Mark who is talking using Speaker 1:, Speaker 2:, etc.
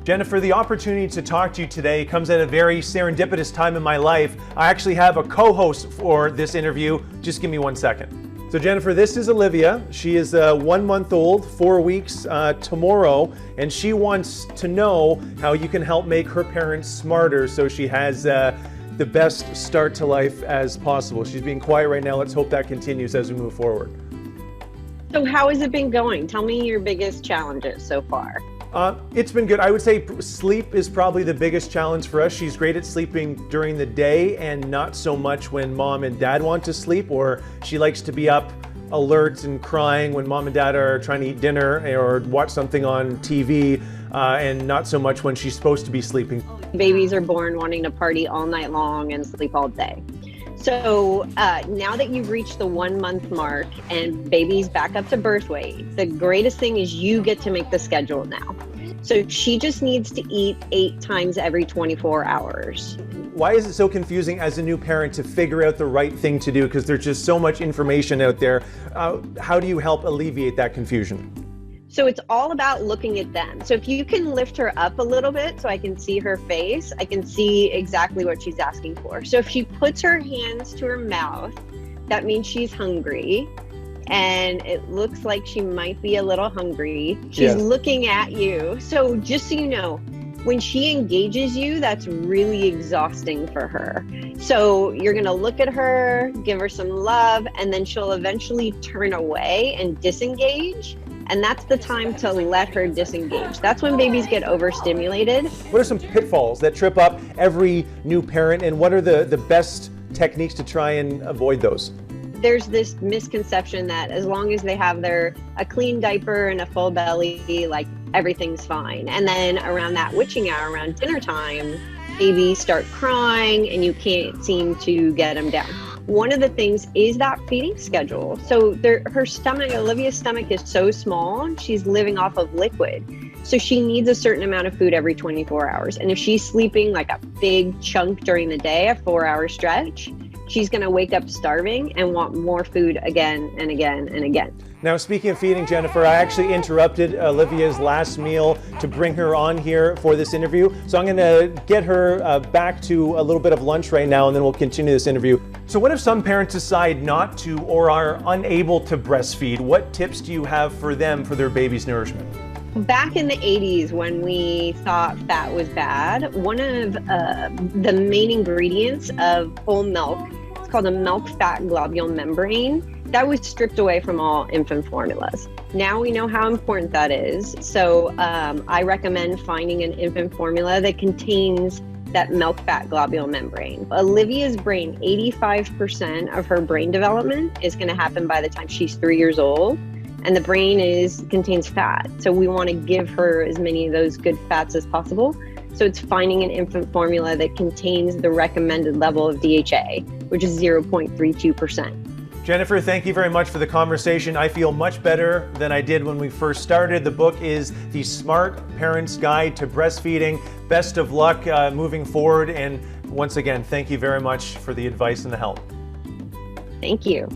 Speaker 1: Jennifer, the opportunity to talk to you today comes at a very serendipitous time in my life. I actually have a co-host for this interview. Just give me 1 second. So Jennifer, this is Olivia. She is 1 month old, 4 weeks tomorrow, and she wants to know how you can help make her parents smarter so she has the best start to life as possible. She's being quiet right now. Let's hope that continues as we move forward.
Speaker 2: So how has it been going? Tell me your biggest challenges so far.
Speaker 1: It's been good. I would say sleep is probably the biggest challenge for us. She's great at sleeping during the day and not so much when mom and dad want to sleep, or she likes to be up alert and crying when mom and dad are trying to eat dinner or watch something on TV, and not so much when she's supposed to be sleeping.
Speaker 2: Babies are born wanting to party all night long and sleep all day. So now that you've reached the 1 month mark and baby's back up to birth weight, the greatest thing is you get to make the schedule now. So she just needs to eat 8 times every 24 hours.
Speaker 1: Why is it so confusing as a new parent to figure out the right thing to do? Because there's just so much information out there. How do you help alleviate that confusion?
Speaker 2: So it's all about looking at them. So if you can lift her up a little bit so I can see her face, I can see exactly what she's asking for. So if she puts her hands to her mouth, that means she's hungry. And it looks like she might be a little hungry. She's looking at you. So just so you know, when she engages you, that's really exhausting for her. So you're gonna look at her, give her some love, and then she'll eventually turn away and disengage. And that's the time to let her disengage. That's when babies get overstimulated.
Speaker 1: What are some pitfalls that trip up every new parent, and what are the best techniques to try and avoid those?
Speaker 2: There's this misconception that as long as they have a clean diaper and a full belly, like everything's fine. And then around that witching hour, around dinner time, babies start crying and you can't seem to get them down. One of the things is that feeding schedule. So her stomach, Olivia's stomach is so small, she's living off of liquid. So she needs a certain amount of food every 24 hours. And if she's sleeping like a big chunk during the day, a 4-hour stretch, she's gonna wake up starving and want more food again and again and again.
Speaker 1: Now, speaking of feeding, Jennifer, I actually interrupted Olivia's last meal to bring her on here for this interview. So I'm gonna get her back to a little bit of lunch right now, and then we'll continue this interview. So what if some parents decide not to or are unable to breastfeed? What tips do you have for them for their baby's nourishment?
Speaker 2: Back in the 80s, when we thought fat was bad, one of the main ingredients of whole milk, it's called a milk fat globule membrane, that was stripped away from all infant formulas. Now we know how important that is. So I recommend finding an infant formula that contains that milk fat globule membrane. Olivia's brain, 85% of her brain development is going to happen by the time she's 3 years old. And the brain contains fat. So we want to give her as many of those good fats as possible. So it's finding an infant formula that contains the recommended level of DHA, which is 0.32%.
Speaker 1: Jennifer, thank you very much for the conversation. I feel much better than I did when we first started. The book is The Smart Parent's Guide to Breastfeeding. Best of luck moving forward. And once again, thank you very much for the advice and the help.
Speaker 2: Thank you.